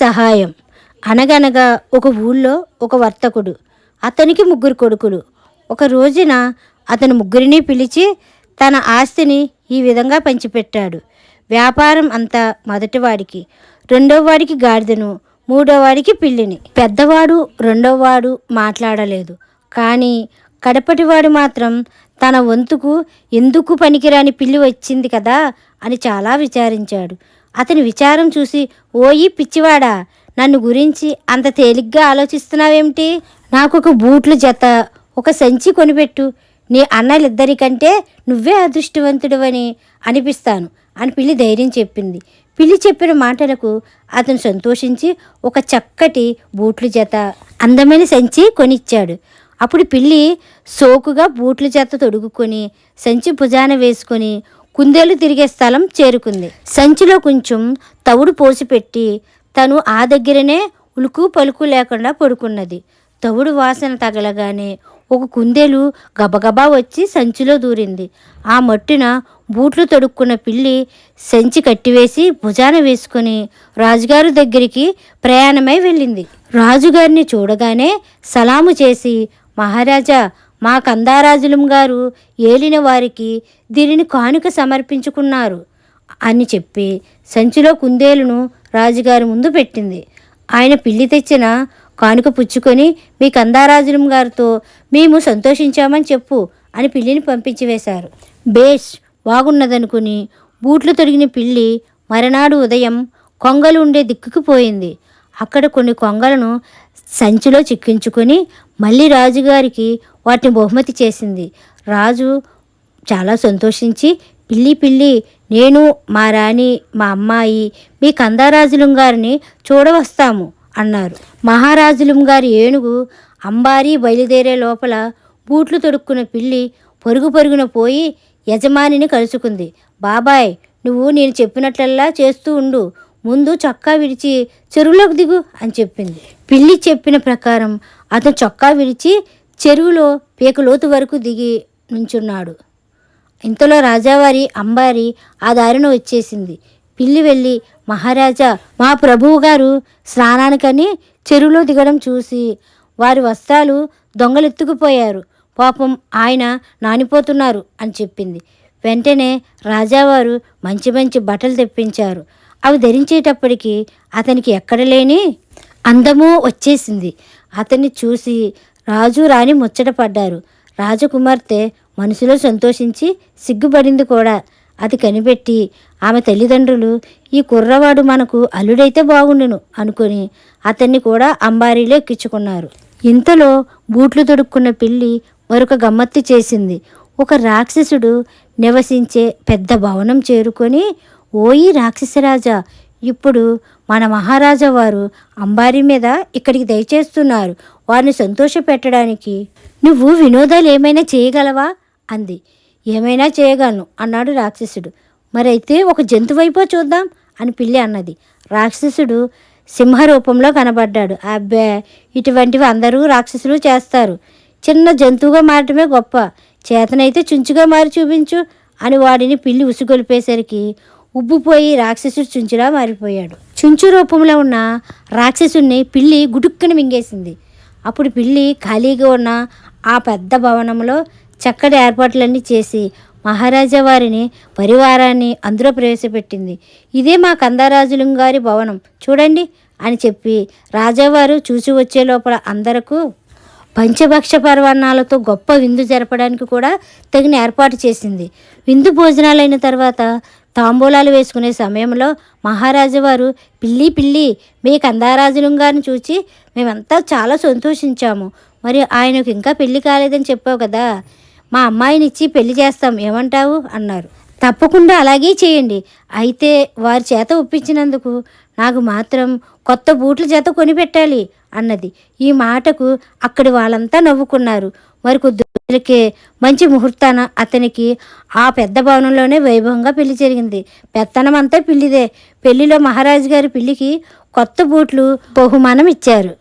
సహాయం. అనగనగా ఒక ఊళ్ళో ఒక వర్తకుడు. అతనికి 3 కొడుకులు. ఒక రోజున అతను ముగ్గురిని పిలిచి తన ఆస్తిని ఈ విధంగా పంచిపెట్టాడు. వ్యాపారం అంతా మొదటివాడికి, రెండోవాడికి గాడిదను, మూడోవాడికి పిల్లిని. పెద్దవాడు రెండోవాడు మాట్లాడలేదు. కానీ కడపటివాడు మాత్రం తన వంతుకు ఎందుకు పనికిరాని పిల్లి వచ్చింది కదా అని చాలా విచారించాడు. అతని విచారం చూసి, ఓయి పిచ్చివాడా, నన్ను గురించి అంత తేలిగ్గా ఆలోచిస్తున్నావేమిటి? నాకొక బూట్ల జత, ఒక సంచి కొనిపెట్టు. నీ అన్నలిద్దరికంటే నువ్వే అదృష్టవంతుడివని అనిపిస్తాను అని పిల్లి ధైర్యం చెప్పింది. పిల్లి చెప్పిన మాటలకు అతను సంతోషించి ఒక చక్కటి బూట్ల జత, అందమైన సంచి కొనిచ్చాడు. అప్పుడు పిల్లి సోకుగా బూట్ల జత తొడుగుకొని సంచి భుజాన వేసుకొని కుందేలు తిరిగే స్థలం చేరుకుంది. సంచిలో కొంచెం తవుడు పోసిపెట్టి తను ఆ దగ్గరనే ఉలుకు పలుకు లేకుండా పడుకున్నది. తవుడు వాసన తగలగానే ఒక కుందేలు గబగబా వచ్చి సంచిలో దూరింది. ఆ మట్టున బూట్లు తొడుక్కున్న పిల్లి సంచి కట్టివేసి భుజాన వేసుకుని రాజుగారి దగ్గరికి ప్రయాణమై వెళ్ళింది. రాజుగారిని చూడగానే సలాము చేసి, మహారాజా, మా కందారాజులం గారు ఏలిన వారికి దీనిని కానుక సమర్పించుకున్నారు అని చెప్పి సంచిలో కుందేలును రాజుగారి ముందు పెట్టింది. ఆయన పిల్లి తెచ్చిన కానుక పుచ్చుకొని, మీ కందారాజులం గారితో మేము సంతోషించామని చెప్పు అని పిల్లిని పంపించి వేశారు. బేష్, బాగున్నదనుకుని బూట్లు తొడిగిన పిల్లి మరనాడు ఉదయం కొంగలు ఉండే దిక్కుకు పోయింది. అక్కడ కొన్ని కొంగలను సంచిలో చిక్కించుకొని మళ్ళీ రాజుగారికి వాటిని బహుమతి చేసింది. రాజు చాలా సంతోషించి, పిల్లి పిల్లి, నేను, మా రాణి, మా అమ్మాయి మీ కందారాజులం గారిని చూడవస్తాము అన్నారు. మహారాజులం గారి ఏనుగు అంబారీ బయలుదేరే లోపల బూట్లు తొడుక్కున్న పిల్లి పరుగు పరుగున పోయి యజమానిని కలుసుకుంది. బాబాయ్, నువ్వు నేను చెప్పినట్లల్లా చేస్తూ ఉండు, ముందు చొక్కా విడిచి చెరువులోకి దిగు అని చెప్పింది. పిల్లి చెప్పిన ప్రకారం అతను చొక్కా విడిచి చెరువులో పీకలోతు వరకు దిగి నుంచున్నాడు. ఇంతలో రాజావారి అంబారి ఆ దారిన వచ్చేసింది. పిల్లి వెళ్ళి, మహారాజా, మా ప్రభువు గారు స్నానానికని చెరువులో దిగడం చూసి వారి వస్త్రాలు దొంగలెత్తుకుపోయారు, పాపం ఆయన నానిపోతున్నారు అని చెప్పింది. వెంటనే రాజావారు మంచి మంచి బట్టలు తెప్పించారు. అవి ధరించేటప్పటికి అతనికి ఎక్కడ లేని అందము వచ్చేసింది. అతన్ని చూసి రాజు రాణి ముచ్చటపడ్డారు. రాజకుమార్తె మనసులో సంతోషించి సిగ్గుపడింది కూడా. అది కనిపెట్టి ఆమె తల్లిదండ్రులు, ఈ కుర్రవాడు మనకు అల్లుడైతే బాగుండును అనుకొని అతన్ని కూడా అంబారీలో ఎక్కించుకున్నారు. ఇంతలో బూట్లు తొడుక్కున్న పిల్లి మరొక గమ్మత్తు చేసింది. ఒక రాక్షసుడు నివసించే పెద్ద భవనం చేరుకొని, ఓయి రాక్షసరాజా, ఇప్పుడు మన మహారాజా వారు అంబారీ మీద ఇక్కడికి దయచేస్తున్నారు. వారిని సంతోష పెట్టడానికి నువ్వు వినోదాలు ఏమైనా చేయగలవా అంది. ఏమైనా చేయగలను అన్నాడు రాక్షసుడు. మరైతే ఒక జంతువైపో చూద్దాం అని పిల్లి అన్నది. రాక్షసుడు సింహరూపంలో కనబడ్డాడు. అబ్బే, ఇటువంటివి అందరూ రాక్షసులు చేస్తారు. చిన్న జంతువుగా మారటమే గొప్ప. చేతనైతే చుంచుగా మారి చూపించు అని వాడిని పిల్లి ఉసుగొలిపేసరికి ఉబ్బిపోయి రాక్షసుడు చుంచులా మారిపోయాడు. చుంచు రూపంలో ఉన్న రాక్షసుడిని పిల్లి గుడుక్కని మింగేసింది. అప్పుడు పిల్లి ఖాళీగా ఉన్న ఆ పెద్ద భవనంలో చక్కటి ఏర్పాట్లన్నీ చేసి మహారాజా వారిని పరివారాన్ని అందులో ప్రవేశపెట్టింది. ఇదే మా కందారాజులం గారి భవనం చూడండి అని చెప్పి రాజావారు చూసి వచ్చే లోపల అందరకు పంచభక్ష పర్వణాలతో గొప్ప విందు జరపడానికి కూడా తగిన ఏర్పాటు చేసింది. విందు భోజనాలైన తర్వాత తాంబూలాలు వేసుకునే సమయంలో మహారాజు వారు, పిల్లి పిల్లి, మీ కందారాజులం గారిని చూసి మేమంతా చాలా సంతోషించాము. మరి ఆయనకు ఇంకా పెళ్లి కాలేదని చెప్పావు కదా, మా అమ్మాయినిచ్చి పెళ్లి చేస్తాం, ఏమంటావు అన్నారు. తప్పకుండా అలాగే చేయండి. అయితే వారి చేత ఒప్పించినందుకు నాకు మాత్రం కొత్త బూట్ల చేత కొనిపెట్టాలి అన్నది. ఈ మాటకు అక్కడి వాళ్ళంతా నవ్వుకున్నారు. మరికొద్ది రోజులకే మంచి ముహూర్తాన అతనికి ఆ పెద్ద భవనంలోనే వైభవంగా పెళ్లి జరిగింది. పెత్తనం అంతా పిల్లిదే. పెళ్లిలో మహారాజు గారి పిల్లికి కొత్త బూట్లు బహుమానం ఇచ్చారు.